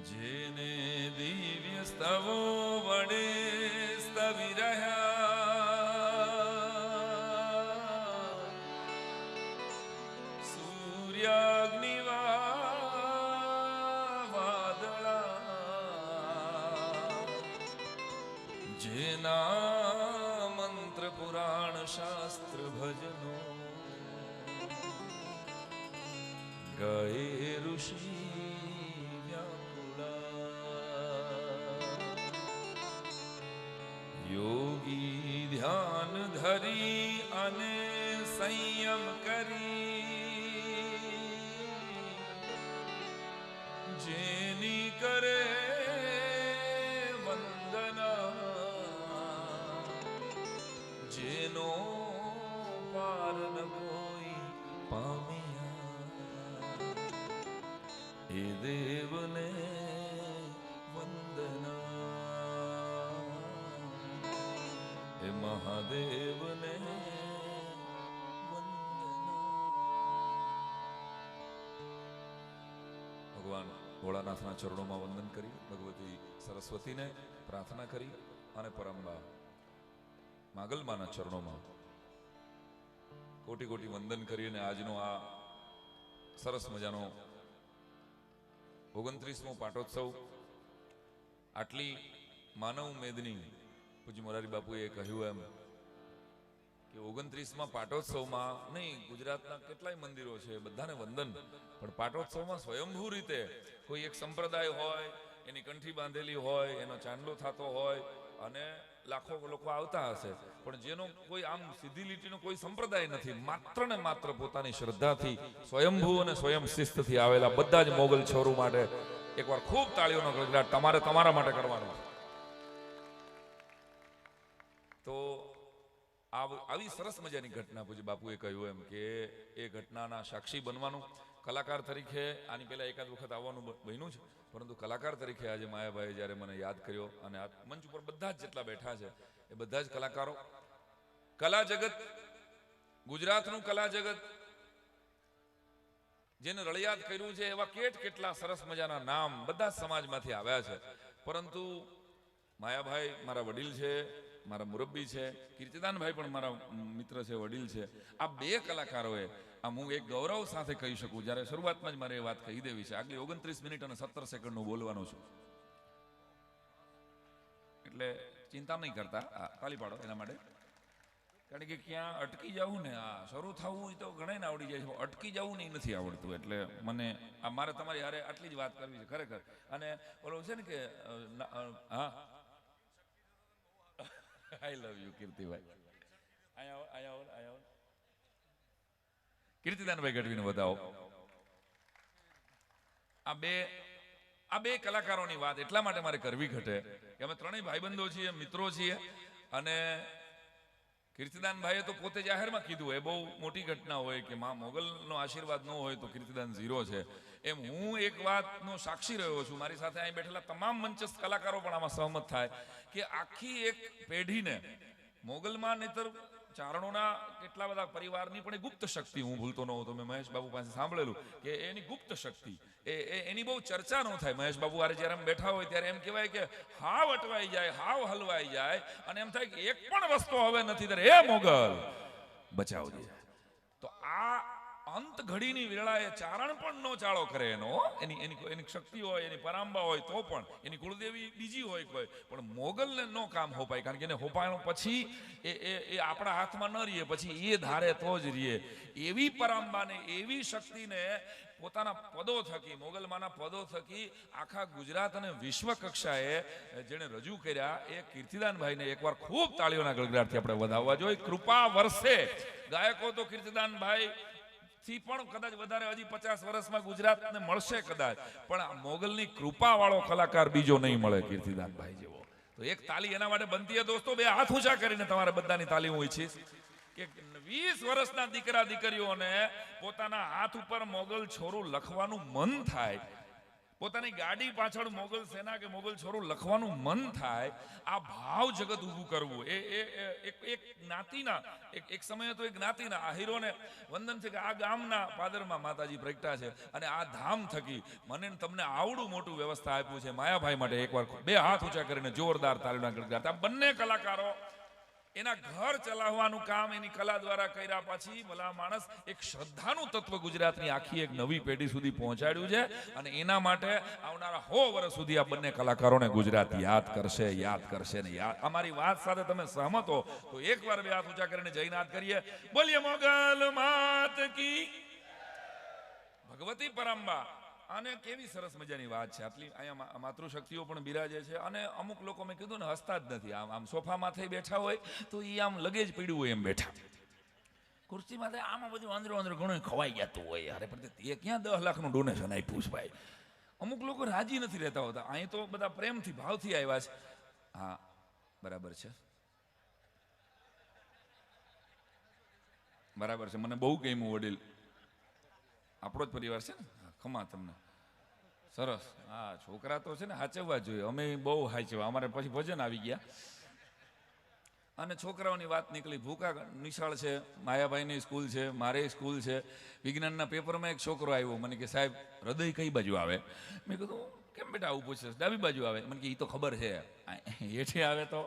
જેને દિવ્ય સ્તવો વડે સ્તવી રહ્યા સૂર્યાગ્નિ વાદળા, જેના મંત્ર પુરાણ શાસ્ત્ર ભજનો ગયે ઋષિ યોગી ધ્યાન ધરી અને સંયમ કરી જેની કરે વંદના, જેનો પાર ન કોઈ પામ્યા એ દેવને વંદના, એ મહાદેવને ભગવાન ભોળાનાથના ચરણોમાં વંદન કરી, ભગવતી સરસ્વતીને પ્રાર્થના કરી અને પરમબા માગલમાના ચરણોમાં કોટી કોટી વંદન કરી અને આજનો આ સરસ મજાનો 29મો પાટોત્સવ આટલી માનવ મેદની પૂજ્ય મોરારી બાપુએ કહ્યું એમ કે 29મા પાટોત્સવમાં નહીં, ગુજરાતના કેટલાય મંદિરો છે બધાને વંદન, પણ પાટોત્સવમાં સ્વયંભૂ રીતે કોઈ એક સંપ્રદાય હોય, એની કંઠી બાંધેલી હોય, એનો ચાંદલો થતો હોય અને લાખો લોકો આવતા હશે, પણ જેનો કોઈ આમ સીધી લીટીનો કોઈ સંપ્રદાય નથી, માત્ર ને માત્ર પોતાની શ્રદ્ધાથી સ્વયંભૂ અને સ્વયં શિસ્તથી આવેલા બધા જ મોગલ છોરું માટે એકવાર ખૂબ તાળીઓનો ગડગડાટ તમારે તમારા માટે કરવાનો છે. તો આવી સરસ મજાની ઘટના પૂજ્ય બાપુએ કહ્યું એમ કે એ ઘટનાના સાક્ષી બનવાનું, કલાકાર તરીકે આની પહેલા એકાદ વખત આવવાનું બન્યું છે, પરંતુ કલાકાર તરીકે આજે માયાભાઈ જ્યારે મને યાદ કર્યો અને આ મંચ ઉપર બધા જ જેટલા બેઠા છે એ બધા જ કલાકારો, કલા જગત, ગુજરાતનું કલા જગત જેને રળિયાત કર્યું છે એવા કેટલા સરસ મજાના નામ બધા સમાજમાંથી આવ્યા છે, પરંતુ માયાભાઈ મારા વડીલ છે, મારા મુરબ્બી છે, કીર્તિદાનભાઈ પણ મારા મિત્ર છે, વડીલ છે. આ બે કલાકારોએ આ હું એક ગૌરવ સાથે કહી શકું, જ્યારે શરૂઆતમાં જ મારે એ વાત કહી દેવી છે, આગલી 29 મિનિટ અને 17 સેકન્ડનું બોલવાનું છું, એટલે ચિંતા નહીં કરતા, તાલી પાડો એના માટે, કારણ કે ક્યાં અટકી જવું ને, આ શરૂ થવું એ તો ઘણાને આવડી જાય છે, અટકી જવું ને એ નથી આવડતું, એટલે મને આ મારે તમારી હારે આટલી જ વાત કરવી છે ખરેખર. અને ઓલો છે ને કે હા, આઈ લવ યુ કીર્તિભાઈ, આયા કીર્તિદાનભાઈ ગઢવીને બતાવો. આ બે કલાકારોની વાત એટલા માટે મારે કરવી ઘટે કે અમે ત્રણેય ભાઈબંધો છીએ, મિત્રો છીએ, અને કીર્તિદાનભાઈએ તો પોતે જાહેરમાં કીધું એ બહુ મોટી ઘટના હોય કે માં મોગલનો આશીર્વાદ ન હોય તો કીર્તિદાન ઝીરો છે, એમ હું એક વાતનો સાક્ષી રહ્યો છું, મારી સાથે અહીં બેઠેલા તમામ મંચસ્થ કલાકારો પણ આમાં સહમત થાય કે આખી એક પેઢીને મોગલમાં નહીતર ચારણોના કેટલા બધા પરિવારની પણ એ ગુપ્ત શક્તિ, હું ભૂલતો ન હોઉં તો મેં મહેશ બાબુ પાસે સાંભળેલું કે એની ગુપ્ત શક્તિ એની બહુ ચર્ચા ન થાય. મહેશ બાબુ આરે જ્યારે બેઠા હોય ત્યારે એમ કહેવાય કે હાવ અટવાઈ જાય, હાવ હલવાઈ જાય, અને એમ થાય કે એક પણ વસ્તુ હવે નથી ત્યારે એ મોગલ બચાવજે. તો આ અંત ઘડીની વેળાએ ચારણ પણ નો ચાળો કરે એનો, એની શક્તિ હોય, એની પરાંબા હોય તો પણ, એની કુળદેવી બીજી હોય કોઈ, પણ મોગલને નો કામ હોપાય, કારણ કે એને હોપાયો પછી એ આપણા હાથમાં ન રહીએ, પછી એ ધારે તો જ રહીએ. એવી પરાંબાને, એવી શક્તિને પોતાના પદો થકી, મોગલમાના પદો થકી આખા ગુજરાત અને વિશ્વ કક્ષાએ જેણે રજૂ કર્યા એ કીર્તિદાનભાઈને એકવાર ખૂબ તાળીઓના ગળગડાટથી આપણે વધાવવા જોઈએ. કૃપા વર્ષે ગાયકો તો કીર્તિદાનભાઈ થી પણ કદાચ વધારે હજી 50 વર્ષમાં ગુજરાતને મળશે કદાચ, પણ આ મોગલની કૃપા વાળો કલાકાર બીજો નહીં મળે કીર્તિદાનભાઈ જેવો. તો એક તાલી એના માટે બનતી દોસ્તો, બે હાથ ઊંચા કરીને તમારે બધાની તાલી હું ઈચ્છીશ કે 20 વર્ષના દીકરા દીકરીઓને પોતાના હાથ ઉપર મોગલ છોરું લખવાનું મન થાય, પોતાની ગાડી પાછળ મોગલ સેના કે મોગલ છોરું લખવાનું મન થાય, આ ભાવ જગત ઊભું કરવું એ એક જ્ઞાતિના એક સમયે તો એક જ્ઞાતિના આ હીરોને વંદન છે કે આ ગામના પાદરમાં માતાજી પ્રગટા છે અને આ ધામ થકી મને તમને આવડું મોટું વ્યવસ્થા આપ્યું છે. માયાભાઈ માટે એકવાર બે હાથ ઊંચા કરીને જોરદાર તાળીના ગણગણાટ. આ બંને કલાકારો એના ઘર ચલાવવાનું કામ એની કલા દ્વારા કર્યા પછી ભલા માણસ એક શ્રદ્ધાનું તત્વ ગુજરાતની આખી એક નવી પેઢી સુધી પહોંચાડ્યું છે અને એના માટે આવનારા 100 વર્ષ સુધી આ બંને કલાકારોને ગુજરાત યાદ કરશે ને યાદ. અમારી વાત સાથે તમે સહમત હો તો એકવાર બે હાથ ઊંચા કરીને જયનાથ કરીએ. બોલીએ મોગલ માત કી, ભગવતી પરંબા. અને કેવી સરસ મજાની વાત છે. આટલી અહીંયા માતૃશક્તિઓ પણ બિરાજે છે અને અમુક લોકો મેં કીધું ને હસતા જ નથી. આમ સોફામાં થઈ બેઠા હોય તો એ આમ લગેજ પીડ્યું હોય એમ બેઠા, ખુરશીમાં થાય આમાં બધું અંદરો ઘણું ખવાઈ જતું હોય. અરે પણ તે ક્યાં 10 લાખનું ડોનેશન આપ્યું છે ભાઈ. અમુક લોકો રાજી નથી રહેતા હોતા. અહીં તો બધા પ્રેમથી ભાવથી આવ્યા છે. હા બરાબર છે, બરાબર છે. મને બહુ ગમ્યું વડીલ, આપણો જ પરિવાર છે ને. ખમા તમને સરસ. હા છોકરા તો છે ને હાચવવા જોઈએ. અમે બહુ હાચવા, અમારે પછી ભજન આવી ગયા અને છોકરાઓની વાત નીકળી. ભૂકા નિશાળ છે, માયાભાઈની સ્કૂલ છે, મારે સ્કૂલ છે. વિજ્ઞાનના પેપરમાં એક છોકરો આવ્યો, મને કે સાહેબ હૃદય કઈ બાજુ આવે? મેં કીધું કેમ બેટા આવું પૂછે? ડાબી બાજુ આવે. મને કે એ તો ખબર છે. એઠે આવે તો?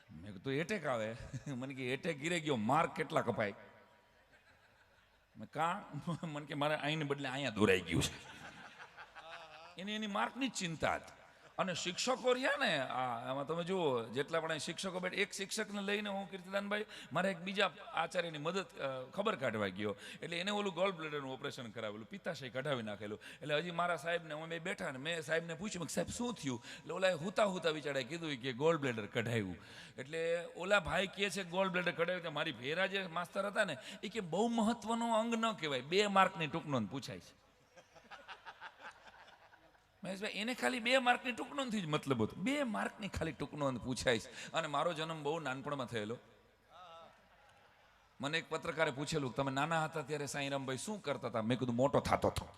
મેં કીધું એટેક આવે. મને કે એટેક ગીરે ગયો, માર્ક કેટલા કપાય? મને કે મારે અહીંને બદલે અહીંયા દોરાઈ ગયું છે. એની માર્કની જ ચિંતા હતી. અને શિક્ષકો રહ્યા ને આમાં તમે જુઓ, જેટલા પણ શિક્ષકો બેઠ, એક શિક્ષકને લઈને હું કીર્તિદાનભાઈ મારે એક બીજા આચાર્યની મદદ ખબર કાઢવા ગયો. એટલે એને ઓલું ગોલ બ્લેડરનું ઓપરેશન કરાવેલું, પિત્તાશય કઢાવી નાખેલું. એટલે હજી મારા સાહેબને હું બે બેઠા ને મેં સાહેબને પૂછ્યું સાહેબ શું થયું? એટલે ઓલા હુતા વિચારે કીધું કે ગોલ બ્લેડર કઢાવ્યું. એટલે ઓલા ભાઈ કહે છે ગોલ બ્લેડર કઢાવ્યું. કે મારી ભેરા જે માસ્તર હતા ને એ કે બહુ મહત્વનો અંગ ન કહેવાય, 2 માર્કની ટૂંકનોંધ પૂછાય છે. મહેશભાઈ એને ખાલી 2 માર્કની ટૂંકનોંધથી જ મતલબ હતો. 2 માર્કની ખાલી ટૂંકનોંધ પૂછાય. અને મારો જન્મ બહુ નાનપણમાં થયેલો. મને એક પત્રકારે પૂછેલું તમે નાના હતા ત્યારે સાંઈરામભાઈ શું કરતા હતા? મેં કીધું મોટો થતો હતો.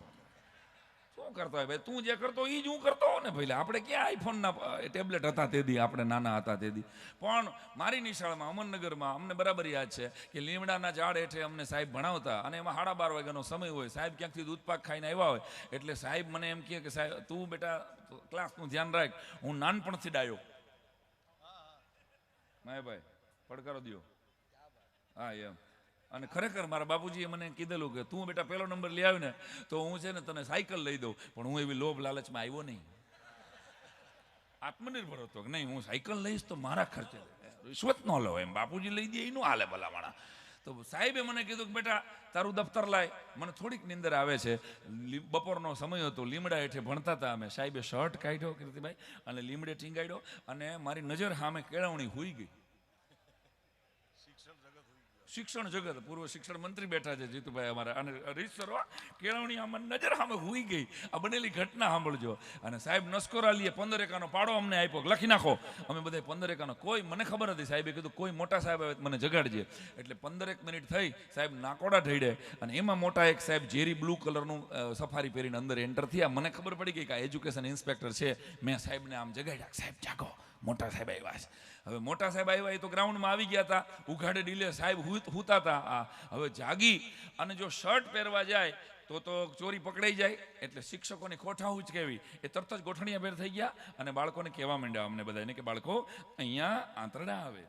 શું કરતો હોય ભાઈ? તું જે કરતો એ જ હું કરતો ને ભાઈ. આપણે ક્યાં આઈફોનના ટેબ્લેટ હતા તેથી, આપણે નાના હતા તેથી. પણ મારી નિશાળમાં અમરનગરમાં અમને બરાબર યાદ છે કે લીમડાના ઝાડ હેઠે અમને સાહેબ ભણાવતા અને એમાં 12:30 વાગ્યાનો સમય હોય. સાહેબ ક્યાંકથી દૂધપાક ખાઈને આવ્યા હોય એટલે સાહેબ મને એમ કહે કે સાહેબ તું બેટા ક્લાસનું ધ્યાન રાખ. હું નાનપણથી ડાયો. માયાભાઈ પડકારો દો. હા એમ. અને ખરેખર મારા બાપુજીએ મને કીધેલું કે તું બેટા 1લો નંબર લઈ આવ્યો ને તો હું છે ને તને સાયકલ લઈ દઉં. પણ હું એવી લોભ લાલચમાં આવ્યો નહીં. આત્મનિર્ભર હતો કે નહીં હું સાયકલ લઈશ તો મારા ખર્ચે, રિશ્વત ન લો એમ. બાપુજી લઈ દે એનું હાલે ભલામણા. તો સાહેબે મને કીધું કે બેટા તારું દફતર લાય. મને થોડીક નીંદર આવે છે. બપોરનો સમય હતો, લીમડા હેઠે ભણતા હતા અમે. સાહેબે શર્ટ કાઢ્યો કીર્તિભાઈ અને લીમડે ટીંગાડ્યો અને મારી નજર સામે કેળવણી હોઈ ગઈ. શિક્ષણ જગત, પૂર્વ શિક્ષણ મંત્રી બેઠા છે જીતુભાઈ અમારા, અને રીતસરો કેળવણી આમાં નજર સામે હુઈ ગઈ. આ બનેલી ઘટના સાંભળજો. અને સાહેબ નસ્કોરાલીએ 15 એકાનો પાડો અમને આપ્યો, લખી નાખો. અમે બધા 15 એકાનો, કોઈ મને ખબર નથી. સાહેબે કીધું કોઈ મોટા સાહેબ આવે મને જગાડજે. એટલે 15 મિનિટ થઈ, સાહેબ નાકોડા ઢળે અને એમાં મોટા એક સાહેબ ઝેરી બ્લુ કલરનું સફારી પહેરીને અંદર એન્ટર થયા. મને ખબર પડી ગઈ કે આ એજ્યુકેશન ઇન્સ્પેક્ટર છે. મેં સાહેબને આમ જગાડ્યા, સાહેબ જાગો, મોટા સાહેબ આવ્યા છે. હવે મોટા સાહેબ આવ્યા એ તો ગ્રાઉન્ડમાં આવી ગયા હતા, ઉઘાડે ડીલે સાહેબ હુતા હતા. હવે જાગી અને જો શર્ટ પહેરવા જાય તો ચોરી પકડાઈ જાય. એટલે શિક્ષકોની ખોઠાવું જ કેવી એ તરત જ ગોઠણિયા ભેર થઈ ગયા અને બાળકોને કહેવા માંડ્યા અમને બધાને કે બાળકો અહીંયા આંતરડા આવે,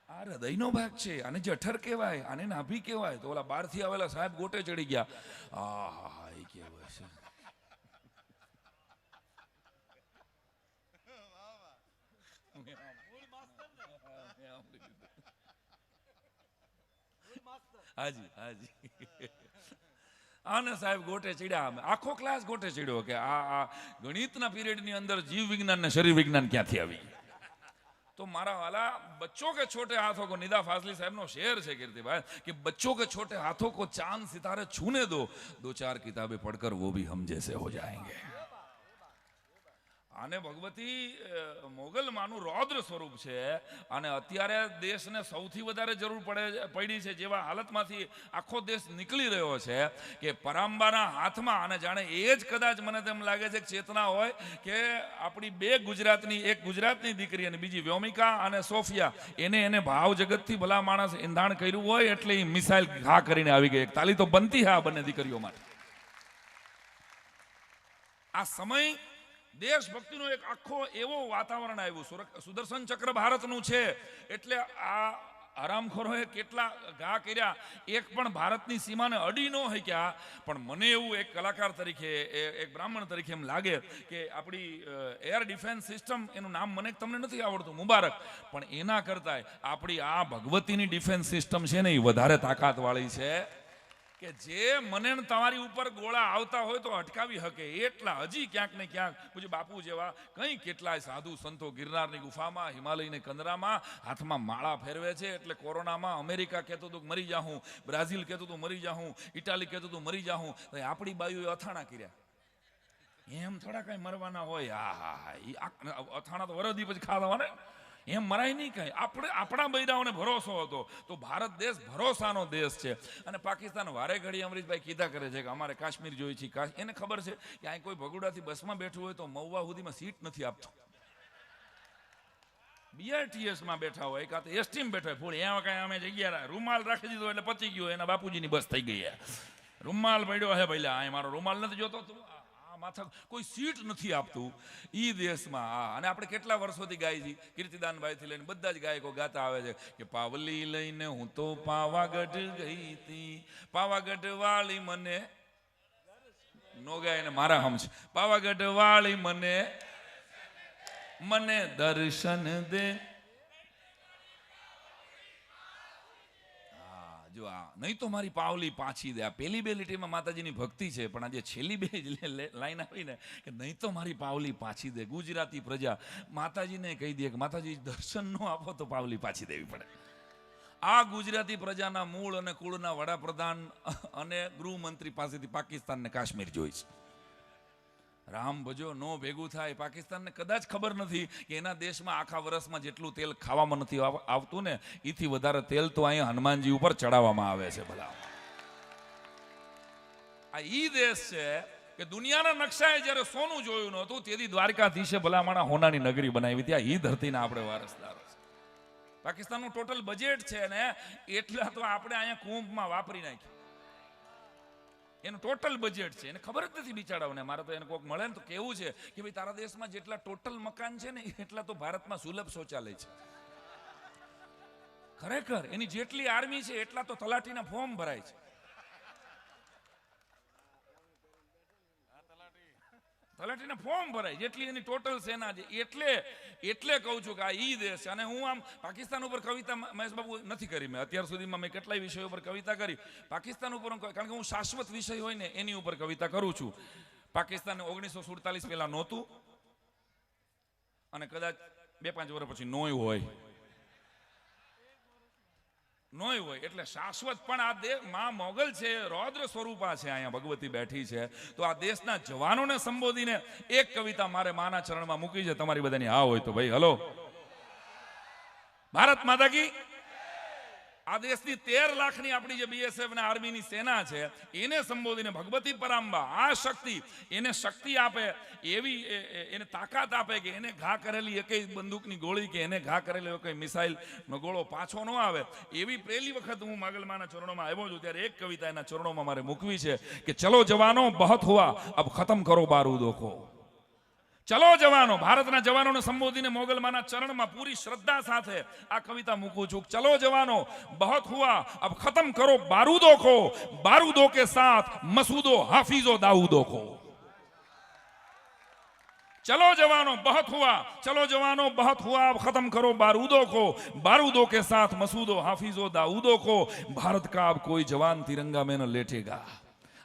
આ હૃદયનો ભાગ છે, આને જઠર કહેવાય, આને નાભી કહેવાય. તો ઓલા બહારથી આવેલા સાહેબ ગોટે ચડી ગયા. આ એ કહેવાય છે. હાજી આને સાહેબ ગોટે ચડ્યા. આખો ક્લાસ ગોટે ચડ્યો કે આ ગણિતના પીરિયડની અંદર જીવ વિજ્ઞાન ને શરીર વિજ્ઞાન ક્યાંથી આવી? तो मारा वाला बच्चों के छोटे हाथों को, निदा फाजली साहब नो शेर है कीर्ति भाई कि बच्चों के छोटे हाथों को चांद सितारे छूने दो, 2-4 किताबें पढ़कर वो भी हम जैसे हो जाएंगे. આને ભગવતી મોગલ માનું રૌદ્ર સ્વરૂપ છે અને અત્યારે દેશને સૌથી વધારે જરૂર પડી છે જેવા હાલતમાંથી આખો દેશ નીકળી રહ્યો છે કે પરાંબાના હાથમાં અને જાણે એ જ કદાચ મને તેમ લાગે છે કે ચેતના હોય કે આપણી બે ગુજરાતની, એક ગુજરાતની દીકરી અને બીજી વ્યોમિકા અને સોફિયા, એને ભાવ જગતથી ભલા માણસ એંધાણ કર્યું હોય એટલે એ મિસાઇલ ઘા કરીને આવી ગઈ. એક તાલી તો બનતી હા બંને દીકરીઓ માટે. આ સમય દેશભક્તિનો એક આખો એવો વાતાવરણ આવ્યું. સુદર્શન ચક્ર ભારતનું છે એટલે આ હરામખોરોએ કેટલા ઘા કર્યા, એક પણ ભારતની સીમાને અડી ન શક્યા. પણ મને એવું એક કલાકાર તરીકે, એક બ્રાહ્મણ તરીકે એમ લાગે કે આપણી એર ડિફેન્સ સિસ્ટમ, એનું નામ મને તમને નથી આવડતું, મુબારક, પણ એના કરતાં આપણી આ ભગવતીની ડિફેન્સ સિસ્ટમ છે ને એ વધારે તાકાતવાળી છે કે જે મને તમારી ઉપર ગોળા આવતા હોય તો અટકાવી શકે એટલા. હજી ક્યાંક ને ક્યાંક પૂજ્ય બાપુ જેવા કંઈ કેટલાય સાધુ સંતો ગિરનારની ગુફામાં, હિમાલયની કંદરામાં હાથમાં માળા ફેરવે છે. એટલે કોરોનામાં અમેરિકા કહેતું હતું મરી જાઉં, બ્રાઝિલ કહેતું હતું મરી જાઉં, ઇટાલી કહેતું હતું મરી જાઉં, તો આપણી બાયુએ અથાણા કર્યા. એમ થોડા કઈ મરવાના હોય? અથાણા તો વરદી પછી ખાવા ને, એમ મરાય નહીં કઈ. આપણા બૈરાઓને ભરોસો હતો તો ભારત દેશ ભરોસાનો દેશ છે. અને પાકિસ્તાન વારે ઘડી અમરીશભાઈ કીધા કરે છે કે અમારે કાશ્મીર જોઈએ છે. એને ખબર છે કે અહીં કોઈ ભગોડાથી બસમાં બેઠું હોય તો મહુવા સુધીમાં સીટ નથી આપતો. BRTS-માં બેઠા હોય કાં તો એસટીમાં બેઠા હોય, ફૂલ એમાં કાંઈ અમે જગ્યા રૂમાલ રાખી દીધો એટલે પચી ગયો, એના બાપુજીની બસ થઈ ગઈ. રૂમાલ પડ્યો હે ભાઈ, અહીં મારો રૂમાલ નથી જોતો તું, માથા કોઈ સીટ નથી આપતું ઈ દેશમાં. અને આપણે કેટલા વર્ષોથી ગાય છીએ, કીર્તિદાનભાઈથી લઈને બધા જ ગાયકો ગાતા આવે છે કે પાવલી લઈને હું તો પાવાગઢ ગઈ હતી, પાવાગઢ વાળી મને નો ગાય ને મારા હમ છે, પાવાગઢ વાળી મને દર્શન દે. જો આ નહીં તો મારી પાવલી પાછી દે. આ પહેલી બે લીટીમાં માતાજીની ભક્તિ છે, પણ આ જે છેલ્લી બે લાઈન આવી ને કે નહીં તો મારી પાવલી પાછી દે, ગુજરાતી પ્રજા માતાજીને કહી દે કે માતાજી દર્શન ન આપો તો પાવલી પાછી દેવી પડે. આ ગુજરાતી પ્રજાના મૂળ અને કુળના વડાપ્રધાન અને ગૃહમંત્રી પાસેથી પાકિસ્તાન ને કાશ્મીર જોઈ છે. રામ ભજો નો ભેગું થાય. પાકિસ્તાનને કદાચ ખબર નથી કે એના દેશમાં આખા વર્ષમાં જેટલું તેલ ખાવામાં નથી આવતું ને એથી વધારે તેલ તો અહીંયા હનુમાનજી ઉપર ચડાવવામાં આવે છે. ભલા આ ઈ દેશ છે કે દુનિયાના નકશાએ જ્યારે સોનું જોયું નહોતું તેથી દ્વારકાધીશે ભલામણા હોનાની નગરી બનાવી હતી. આ ઈ ધરતીના આપણે વારસદારો છે. પાકિસ્તાનનું ટોટલ બજેટ છે ને એટલા તો આપણે અહીંયા કુંભમાં વાપરી નાખ્યું. એનું ટોટલ બજેટ છે, એને ખબર જ નથી બિચારાઓને. મારે તો એને કોઈક મળે ને તો કેવું છે કે ભાઈ તારા દેશમાં જેટલા ટોટલ મકાન છે ને એટલા તો ભારતમાં સુલભ શૌચાલય છે. ખરેખર એની જેટલી આર્મી છે એટલા તો તલાટીના ફોર્મ ભરાય છે. તલાટીના ફોર્મ ભરાય જેટલી એની ટોટલ સેના છે. એટલે કહું છું કે આ ઈ દેશ છે. અને હું આમ પાકિસ્તાન ઉપર કવિતા મહેશબાબુ નથી કરી. મેં અત્યાર સુધીમાં મેં કેટલાય વિષયો ઉપર કવિતા કરી. પાકિસ્તાન ઉપર કારણ કે હું શાશ્વત વિષય હોય ને એની ઉપર કવિતા કરું છું. પાકિસ્તાન 1947 પહેલા નહોતું અને કદાચ 2-5 વર્ષ પછી નોય હોય એટલે શાશ્વત. પણ આ દેશ માં મોગલ છે, રૌદ્ર સ્વરૂપા છે, અહીંયા ભગવતી બેઠી છે. તો આ દેશના જવાનોને સંબોધીને એક કવિતા મારે માના ચરણમાં મૂકી છે. તમારી બધાની હા હોય તો ભાઈ હલો. ભારત માતા કી. આ દેશની 13 લાખની આપણી જે BSF ના આર્મીની સેના છે એને સંબોધીને ભગવતી પરાંબા આ શક્તિ એને શક્તિ આપે, એવી એને તાકાત આપે કે એને ઘા કરેલી એકેય બંદૂકની ગોળી કે એને ઘા કરેલો એકેય મિસાઇલનો ગોળો પાછો ન આવે. એવી પહેલી વખત હું માગલમાના ચરણોમાં આવ્યો છું ત્યારે એક કવિતા એના ચરણોમાં મારે મૂકવી છે કે ચલો જવાનો બહત હુઆ અબ ખતમ કરો બારૂદો કો. ચલો જવાનો, ભારતના જવાનોને સંબોધીને મોગલમાના ચરણમાં પૂરી શ્રદ્ધા સાથે આ કવિતા મૂકું છું. ચલો જવાનો બહત હુઆ અબ ખતમ કરો બારૂદો કો, બારૂદો કે સાથ મસૂદો હાફિઝો દાऊदो को. चलो जवानों बहुत हुआ, चलो जवानों बहुत हुआ, अब खत्म करो बारूदों को, बारूदों के साथ मसूदो हाफिजो दाऊदो को. भारत का अब कोई जवान तिरंगा में न लेटेगा.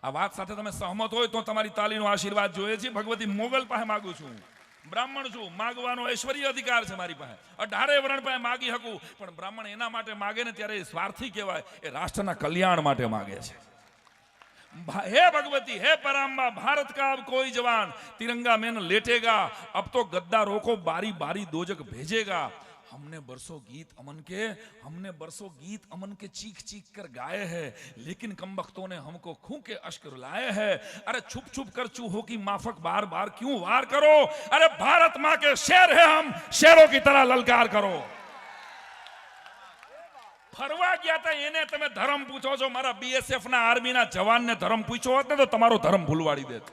આ વાત સાથે તમે સહમત હોય તો તમારી તાલીનો આશીર્વાદ જોઈએ છે. ભગવતી મોગલ પાસે માગું છું. બ્રાહ્મણ છું, માગવાનો ઐશ્વર્ય અધિકાર છે મારી પાસે. 18 વર્ણ પાસે માગી શકું, પણ બ્રાહ્મણ એના માટે માગે ને ત્યારે સ્વાર્થી કહેવાય, એ રાષ્ટ્રના કલ્યાણ માટે માગે છે. हे भगवती, हे पराम्बा, भारत का अब कोई जवान तिरंगा में न लेटेगा, अब तो गद्दारों को बारी बारी दोजक भेजेगा। हमने बरसों गीत अमन के चीख चीख कर गाए हैं, लेकिन कमबख्तों ने हमको खूं के अश्क रुलाए हैं। अरे छुप छुप कर चूहों की माफक बार बार क्यों वार करो, अरे भारत माँ के शेर है हम, शेरों की तरह ललकार करो। फरवा गया था એને તમે ધર્મ પૂછો છો, મારા બીએસએફ ના આર્મી ના જવાન ને ધર્મ પૂછ્યો હોત ને તો તમારો ધર્મ ભૂલવાડી દેત।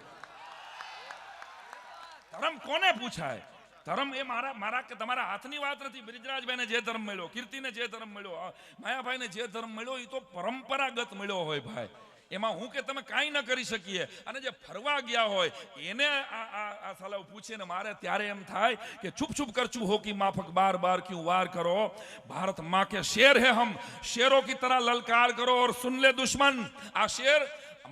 ધર્મ કોને પૂછાય? ધર્મ એ મારા કે તમારા હાથની વાત નથી। બ્રિજરાજભાઈને જે ધર્મ મળ્યો, કીર્તિને જે ધર્મ મળ્યો, માયાભાઈને જે ધર્મ મળ્યો એ તો પરંપરાગત મળ્યો હોય ભાઈ, એમાં હું કે તમે કાંઈ ન કરી શકીએ। અને જે ફરવા ગયા હોય એને આ સલાહ પૂછે ને મારે ત્યારે એમ થાય કે છુપ છુપ કર ચૂહો કી માફક બાર બાર ક્यों वार करो, भारत माँ के शेर है हम, शेरों की तरह ललकार करो। और सुन ले दुश्मन, આ શેર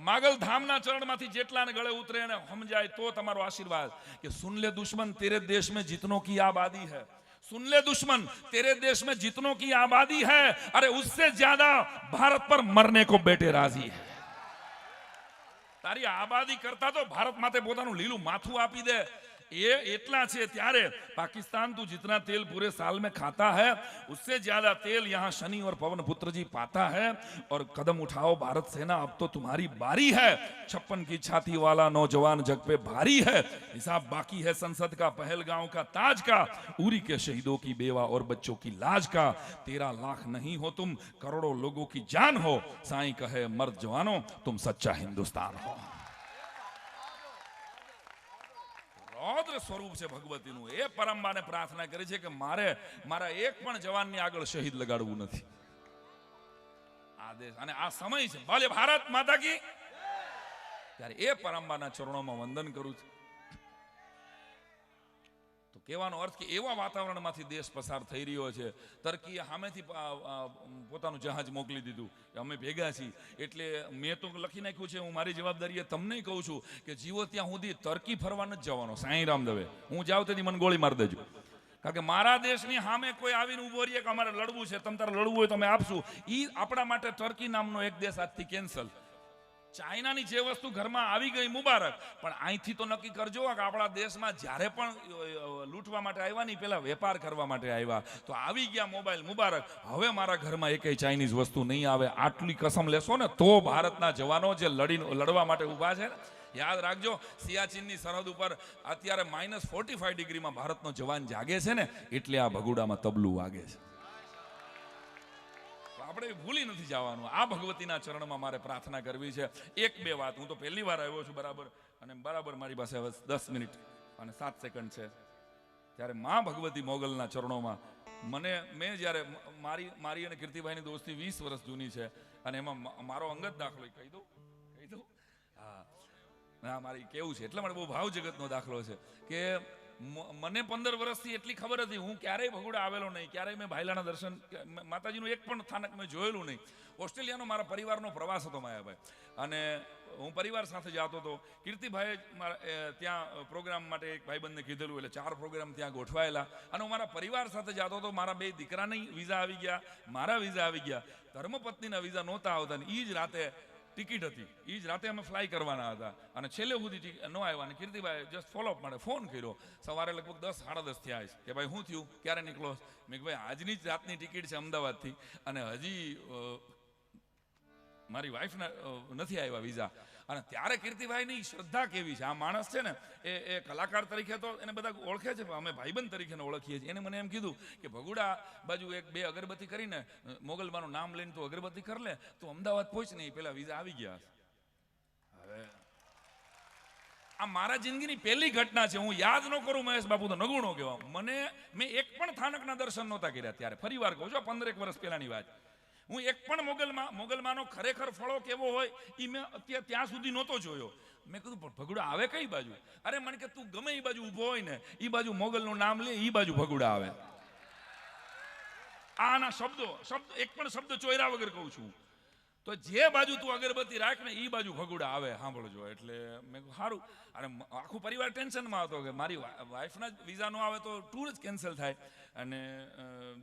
માગલ ધામના ચરણમાંથી જેટલાને ગળે ઉતરે અને સમજાય તો તમારો આશીર્વાદ કે સુન લે દુશ્મન, તેરે દેશ में जितनों की आबादी है, सुन ले दुश्मन, तेरे देश में जितनों की आबादी है, अरे उससे ज्यादा भारत पर मरने को बेटे राजी है। तारी आबादी करता तो भारत माते पोताનું લીલું માથું આપી દે, ये इतना છે। ત્યારે पाकिस्तान तू जितना तेल पूरे साल में खाता है, उससे ज्यादा तेल यहाँ शनि और पवन पुत्र जी पाता है। और कदम उठाओ भारत सेना, अब तो तुम्हारी बारी है, 56 की छाती वाला नौजवान जग पे भारी है। हिसाब बाकी है संसद का, पहलगांव का ताज का, उरी के शहीदों की बेवा और बच्चों की लाज का। 13 लाख नहीं हो तुम, करोड़ों लोगों की जान हो, साईं कहे मर्द जवानों तुम सच्चा हिंदुस्तान हो। रौद्र स्वरूप से भगवतीનું એ પરમબાને પ્રાર્થના કરી છે કે મારે મારા એક પણ જવાનની આગળ શહીદ લગાડવું નથી। આ દેશ અને આ સમય છે, ભલે ભારત માતા કી, ત્યારે એ પરમબાના ચરણોમાં વંદન કરું છું। તો કહેવાનો અર્થ કે એવા વાતાવરણમાંથી દેશ પસાર થઈ રહ્યો છે। ટર્કીએ સામેથી પોતાનું જહાજ મોકલી દીધું કે અમે ભેગા છીએ, એટલે મેં તો લખી નાખ્યું છે, હું મારી જવાબદારીએ તમને કહું છું કે જીવો ત્યાં સુધી ટર્કી ફરવા નથી જવાનો। સાંઈ રામદેવે હું જાઉં તેથી મને ગોળી મારી દેજો, કારણ કે મારા દેશની સામે કોઈ આવીને ઉભો રહીએ કે અમારે લડવું છે, તમે તારે લડવું હોય તો અમે આપશું, એ આપણા માટે ટર્કી નામનો એક દેશ આજથી કેન્સલ। ચાઇનાની જે વસ્તુ ઘરમાં આવી ગઈ મુબારક, પણ અહીંથી તો નક્કી કરજો કે આપણા દેશમાં જ્યારે પણ લૂંટવા માટે આવ્યા નહીં, પેલા વેપાર કરવા માટે આવ્યા, તો આવી ગયા મોબાઈલ મુબારક, હવે મારા ઘરમાં એકેય ચાઇનીઝ વસ્તુ નહીં આવે, આટલી કસમ લેશો ને તો ભારતના જવાનો જે લડવા માટે ઊભા છે, યાદ રાખજો સિયાચીનની સરહદ ઉપર અત્યારે -45 ડિગ્રીમાં ભારતનો જવાન જાગે છે ને, એટલે આ ભગુડામાં તબલું વાગે છે। આપણે ભૂલી નથી જવાનું। આ ભગવતીના ચરણમાં મારે પ્રાર્થના કરવી છે। એક બે વાત, હું તો પહેલી વાર આવ્યો છું બરાબર, અને બરાબર મારી પાસે હવે 10 મિનિટ અને 7 સેકન્ડ છે, ત્યારે મા ભગવતી મોગલના ચરણોમાં મેં જ્યારે મારી અને કીર્તિભાઈની દોસ્તી 20 વર્ષ જૂની છે, અને એમાં મારો અંગત દાખલો કહી દઉં હા મારી કેવું છે, એટલા માટે બહુ ભાવ જગતનો દાખલો છે કે મને 15 વર્ષથી એટલી ખબર હતી, હું ક્યારેય ભગુડા આવેલો નહીં, ક્યારેય મેં ભાઈલાના દર્શન, માતાજીનું એક પણ સ્થાનક મેં જોયેલું નહીં। ઓસ્ટ્રેલિયાનો મારા પરિવારનો પ્રવાસ હતો માયાભાઈ, અને હું પરિવાર સાથે જતો હતો। કીર્તિભાઈએ ત્યાં પ્રોગ્રામ માટે એક ભાઈબંધને કીધેલું, એટલે 4 પ્રોગ્રામ ત્યાં ગોઠવાયેલા, અને હું મારા પરિવાર સાથે જતો હતો। મારા 2 દીકરાની વિઝા આવી ગયા, મારા વિઝા આવી ગયા, ધર્મપત્નીના વિઝા નહોતા આવતા, અને એ જ રાતે ટિકિટ હતી, એ જ રાતે અમે ફ્લાય કરવાના હતા, અને છેલ્લે સુધી ન આવ્યા, અને કીર્તિભાઈ જસ્ટ ફોલોઅપ માટે ફોન કર્યો, સવારે લગભગ 10 સાડા 10 થયા છે કે ભાઈ શું થયું, ક્યારે નીકળો? મેં કે ભાઈ આજની જ રાતની ટિકિટ છે અમદાવાદથી, અને હજી મારી વાઈફના નથી આવ્યા વિઝા। અને ત્યારે કીર્તિભાઈની શ્રદ્ધા કેવી છે, આ માણસ છે ને એ કલાકાર તરીકે તો એને બધા ઓળખે છે, અમે ભાઈબંધ તરીકે ઓળખીએ છીએ। એને મને એમ કીધું કે ભગુડા બાજુ 1-2 અગરબત્તી કરીને મોગલમાનું નામ લઈને તો અગરબત્તી કર લે, તો અમદાવાદ પહોંચ નહીં, પેલા વિઝા આવી ગયા। હવે આ મારા જિંદગીની પહેલી ઘટના છે, હું યાદ ન કરું મહેશ બાપુ તો નગુણો કહેવા। મેં એક પણ સ્થાનકના દર્શન નહોતા કર્યા ત્યારે, ફરી વાર કહું છું, 15 વર્ષ પહેલાની વાત। હું એક પણ મોગલમાનો ખરેખર ફળો કેવો હોય એ મેં અત્યારે ત્યાં સુધી નહોતો જોયો। મેં કીધું પણ ભગુડા આવે કઈ બાજુ? અરે મને કે તું ગમે એ બાજુ ઊભો હોય ને, એ બાજુ મોગલનું નામ લે, એ બાજુ ભગુડા આવે। આના શબ્દ એક પણ શબ્દ ચોર્યા વગર કહું છું। તો જે બાજુ તું અગરબત્તી રાખ ને એ બાજુ ભગુડા આવે સાંભળજો. એટલે મેં કીધું સારું. અને આખું પરિવાર ટેન્શનમાં હતો કે મારી વાઈફના જ વિઝા નો આવે તો ટૂર જ કેન્સલ થાય. અને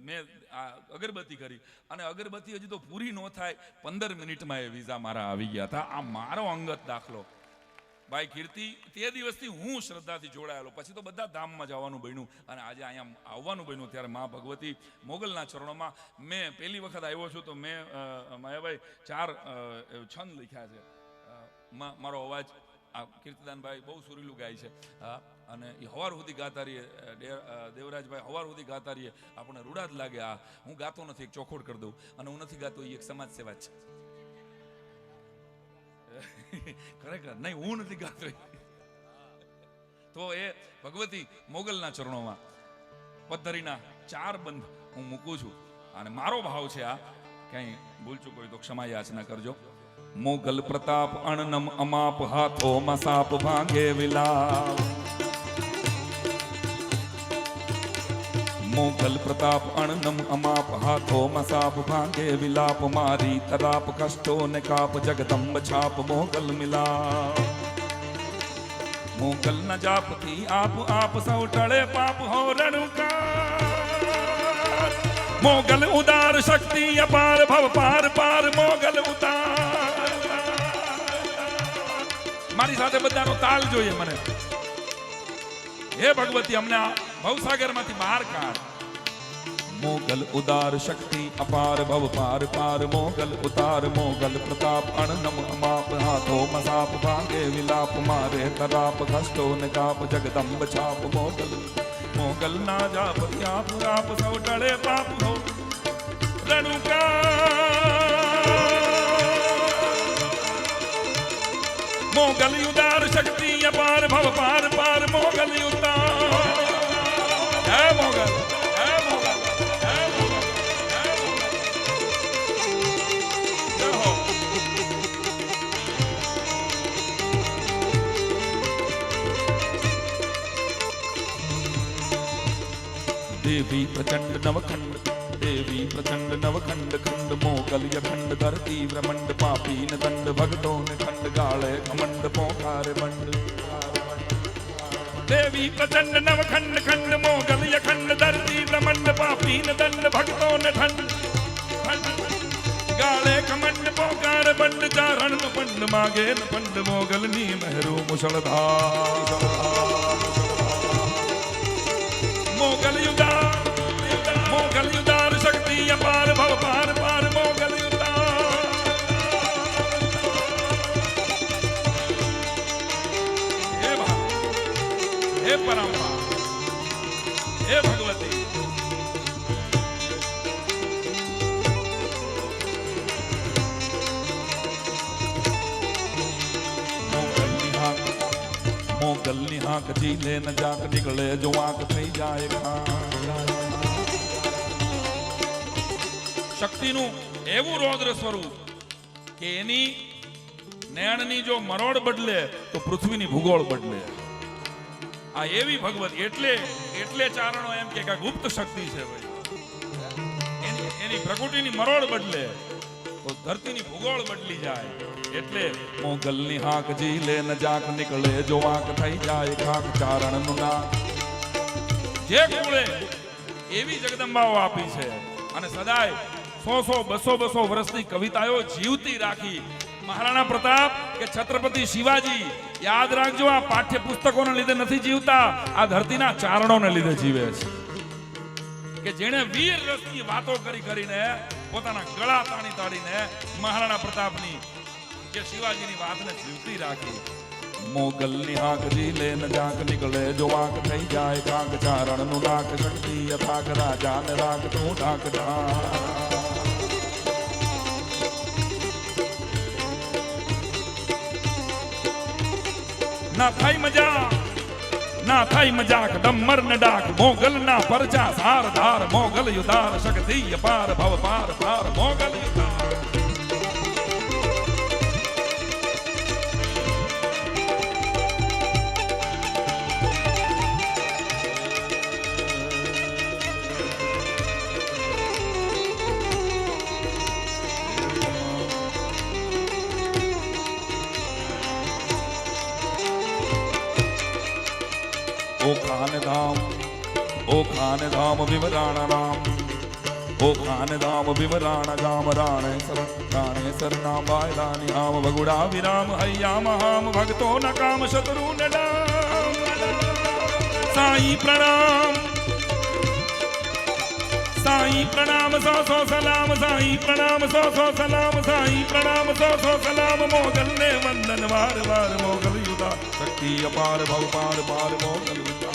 મેં આ અગરબત્તી કરી અને અગરબત્તી હજી તો પૂરી ન થાય 15 મિનિટમાં એ વિઝા મારા આવી ગયા હતા. આ મારો અંગત દાખલો. ભાઈ કીર્તિ, તે દિવસથી હું શ્રદ્ધાથી જોડાયેલો. પછી તો બધા ધામમાં જવાનું બન્યું અને આજે અહીંયા આવવાનું બન્યું. ત્યારે મા ભગવતી મોગલના ચરણોમાં મેં પહેલી વખત આવ્યો છું તો મેં માયાભાઈ 4 છંદ લખ્યા છે. મારો અવાજ આ કીર્તિદાનભાઈ બહુ સુરીલું ગાય છે. અને એ હવાર સુધી ગાતા રહીએ, દેવરાજભાઈ હવાર સુધી ગાતા રહીએ, આપણને રૂડા જ લાગે. હું ગાતો નથી, એક ચોખોડ કરી દઉં. અને હું નથી ગાતો, એ એક સમાજ સેવા છે. ખરેખર નહીં, હું નથી ગાતો. તો એ ભગવતી મોગલના ચરણોમાં પદ્ધરીના 4 બંધ હું મૂકું છું. અને મારો ભાવ છે આ, ક્યાંય ભૂલચૂક હોય તો ક્ષમા યાચના કરજો. મોગલ પ્રતાપ અણનમ અમાપ, હાથોમાં સાપ ભાંગે વિલાપ. મોગલ પ્રતાપ અણનમ અમાપ, હાથોમાં સાપ ભાંગે વિલાપ. મારી તરાપ કષ્ટો ને કાપ, જગદંબ છાપ મોગલ મિલાપ. મોગલ ના જાપથી આપ આપ સૌ ટળે પાપ હો રણુકાર. મોગલ ઉદાર શક્તિ અપાર, ભવ પાર પાર મોગલ ઉતાર. મારી સાથે બધાનો તાલ જોઈએ મને. હે ભગવતી, અમને ભવસાગર માંથી બહાર કાઢ. મોગલ ઉદાર શક્તિ અપાર, ભવ પાર પાર મોગલ ઉતાર. મોગલ પ્રતાપ અણનમ અમાપ, હાથો મસાપ ભાંગે વિલાપ. મારે તરાપ કષ્ટો ને કાપ, જગદંબ છાપ મોગલ. મોગલ ના જાપ ત્યાપ રાપ, સૌ ટળે પાપ હો રણુકાર. મોગલ ઉદાર શક્તિ અપાર, ભવ પાર પાર મોગલ ઉતાર. હે મોગલ, હે મોગલ, હે મોગલ, હે મોગલ. देवी प्रचंड नवखंड, देवी प्रचंड नवखंड खंड. मोगल यखंड धरती ब्रह्मंड, पापी न दंड भगतों ने खंड. गाले घमंड पोखारे मंड. देवी प्रचंड नवखंड खंड, मोगल यखंड धरती ब्रह्मंड. पापी न दंड भगतों ने खंड. गाले घमंड पोखारे मंड. चारण न पंड मागे न पंड, मोगल नी महरू मुसलधार. मोगल युदार, मोगल युदार शक्ति अपार, भव पार पार मोगल युदार. हे भाव, हे परम्परा, हे भगवती. મોગલ ની હાક ઝીલે ન જાક, નીકળે જો આંખ થઈ જાય ખાક. શક્તિનું એવું રૌદ્ર સ્વરૂપ કે એની નયનની જો મરોડ બદલે તો પૃથ્વીની ભૂગોળ બદલે. આ એવી ભગવતી. એટલે ચારણો એમ કે ગુપ્ત શક્તિ છે ભાઈ. એની પ્રકૃતિની મરોડ બદલે તો ધરતીની ભૂગોળ બદલી જાય. એટલે મોગલની હાક ઝીલે ન જાક, નીકળે જો આંખ થઈ જાય ખાક. ચારણનું નામ જે કુળે એવી જગદંબાઓ આપી છે અને સદાય 100-200 વર્ષની કવિતાઓ જીવતી રાખી. મહારાણા પ્રતાપ કે છત્રપતિ શિવાજી, યાદ રાખજો, આ પાઠ્ય પુસ્તકોને લીધે નથી જીવતા, આ ધરતીના ચારણોને લીધે જીવે છે. કે જેણે વીર રસની વાતો કરીને પોતાના ગળા તાણીને મહારાણા પ્રતાપની કે શિવાજીની વાતને જીવતી રાખી. મોગલની હાક ઝીલે ન જાક, નીકળે જો આંખ થઈ જાય ખાક. ચારણનું નાક શક્તિ અથાક, રાજાને રાખ તું ડાક ડાક. ના થાય મજા, ના થાય મજાક, ડમર ને ડાક. મોગલ ના પરચા સાર ધાર, મોગલ યુદાર શક્તિ અપાર, ભવ પાર પાર મોગલ યુદાર. ओ खान धाम विवराण राम ओ खान धाम विवराण गाम राणे सरनाम बायलानी आम भगुड़ा विराम हयाम हाम भक्तो न काम शत्रु न डाम साई प्रणाम सौ सौ सलाम साई प्रणाम सौ सौ सलाम साई प्रणाम सौ सौ सलाम मोगल ने वंदन वार वार मोगल युदा शक्ति अपार भव पार पार मोगल युदा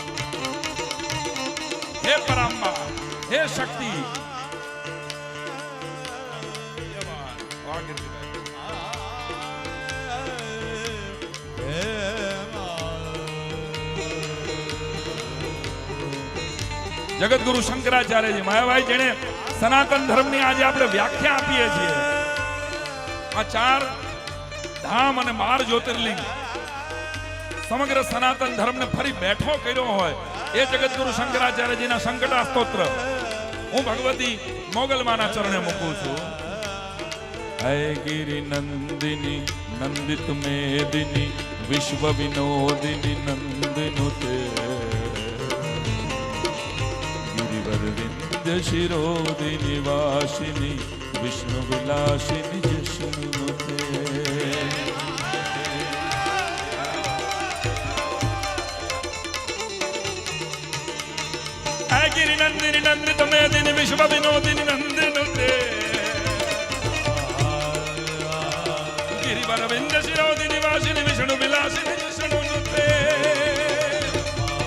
हे पराम्बा हे शक्ति जगत गुरु शंकराचार्य जी मायाभाई जेने सनातन धर्म ની આજે આપણે વ્યાખ્યા આપીએ છીએ આ 4 ધામ અને 12 જ્યોતિર્લિંગ સમગ્ર સનાતન ધર્મ ને ફરી બેઠો કર્યો હોય એ જગત ગુરુ શંકરાચાર્ય જીના સંકટા સ્તોત્ર હું ભગવતી મોગલમાના ચરણે મૂકું છું હે ગિરિ નંદિની નંદિત મેદિની વિશ્વ વિનોદિની નંદનુતે गिरिवरविंद शिरोदिनी वासिनी विष्णु विलासिनी जशनुते गिरि नंदिनी नंदित मेदिनी विश्व विनोदिनी नंदनुते गिरिवरविंद शिरोदिनी वासिनी विष्णु विलासिनी जशनुते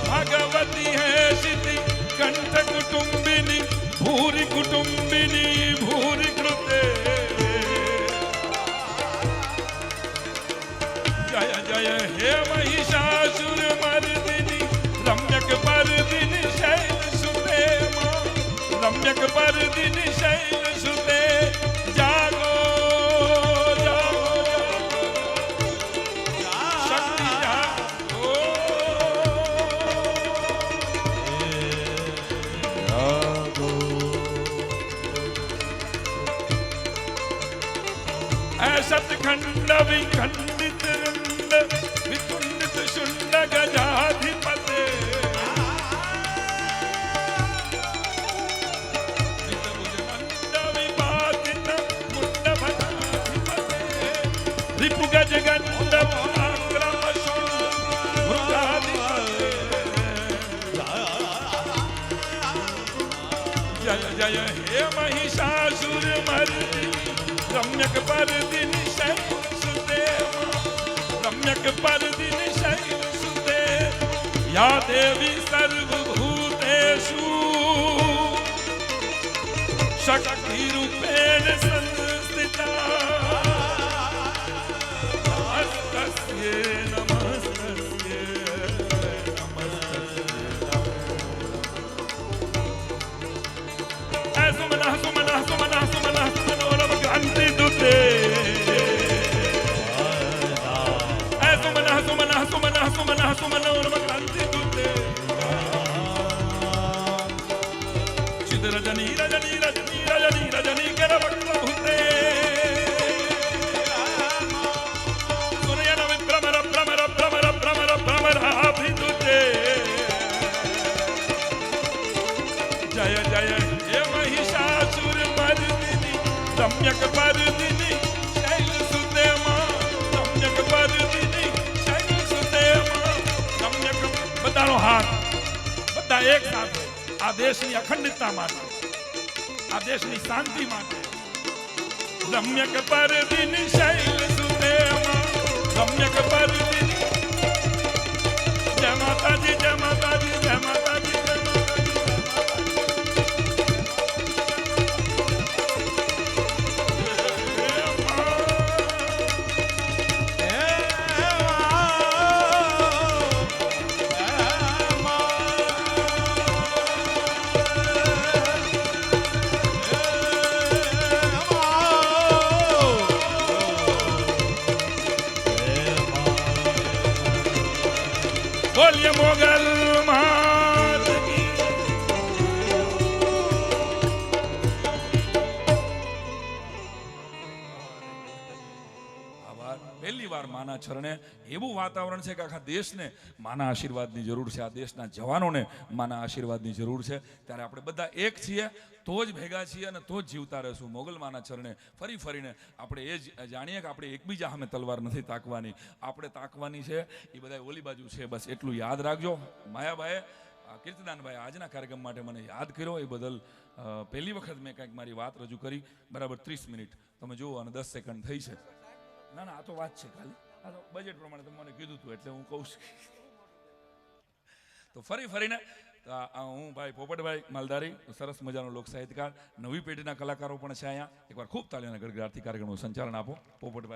भगवती है सिद्धि कंठ कुटुंबिनी भूरि कृते जय जय हे महिषासुर मर्दिनी रम्यक पर्दिनी शैल सुते रम्यक पर्दिनी शैल सुते जागो शक्ति जागो सतखंड विखंडित रुंड विकुंडित शुंड गजाधिपते विपातित मुंड भगाधिपते रिपु गज गंड पराक्रम मृगाधिपते जय जय हे महिषासुर मर्दिनी रम्यक पर्दिनी शैल सुते रम्यक पर्दिनी शैल सुते या देवी सर्वभूतेषु शक्ति रूपेण संस्थिता नमस्तस्यै नमस्तस्यै नमस्तस्यै सुमनः सुमनः सुमनः सुमनः सुमनोरम क्रांति दुते सुमनः सुमनः सुमनः सुमनः सुमनोरम क्रांति दुते चिद रजनी रजनी रजनी रजनी रजनी कर वक्त्रभूते सुनयन विभ्रमर भ्रमर भ्रमर भ्रमर भ्रमराभिदुते जय जय हे महिषासुर मर्दिनी रम्यक पर्दिनी शैल सुते रम्यक पर्दिनी शैल सुते रम्यक बधानो हाथ બધા એક સાથે આ દેશની અખંડિતતા માટે આ દેશની શાંતિ માટે રમ્યક पर्दिनी शैल सुते रम्यक पर्दिनी जय माता दी जय माता दी जय माता दी जय माता बोलिए मोगल मात की આભાર. પહેલી વાર માના માના ચરણે એવું વાતાવરણ છે કે આખા દેશને માના આશીર્વાદની જરૂર છે, આ દેશના જવાનોને માના આશીર્વાદની જરૂર છે. ત્યારે આપણે બધા એક છીએ તો જ ભેગા છીએ અને તો જ જીવતા રહેશું. મોગલ માના ચરણે ફરી ફરીને આપણે એ જ જાણીએ કે આપણે એકબીજા સામે તલવાર નથી તાકવાની, આપણે તાકવાની છે એ બધા ઓલી બાજુ છે. બસ એટલું યાદ રાખજો. માયાભાઈએ કીર્તિદાનભાઈ આજના કાર્યક્રમ માટે મને યાદ કર્યો એ બદલ પહેલી વખત મેં કંઈક મારી વાત રજૂ કરી. બરાબર 30 મિનિટ તમે જુઓ અને 10 સેકન્ડ થઈ છે. ના આ તો વાત છે ખાલી, આ તો બજેટ પ્રમાણે તમે મને કીધું હતું એટલે હું કહું છું. તો ફરી ફરીને હું ભાઈ પોપટભાઈ માલધારી, સરસ મજાનો લોક સાહિત્યકાર, નવી પેઢીના કલાકારો પણ છે અહીંયા. એકવાર ખૂબ તાળીઓના ગડગડાટથી કાર્યક્રમનું સંચાલન આપો પોપટભાઈ.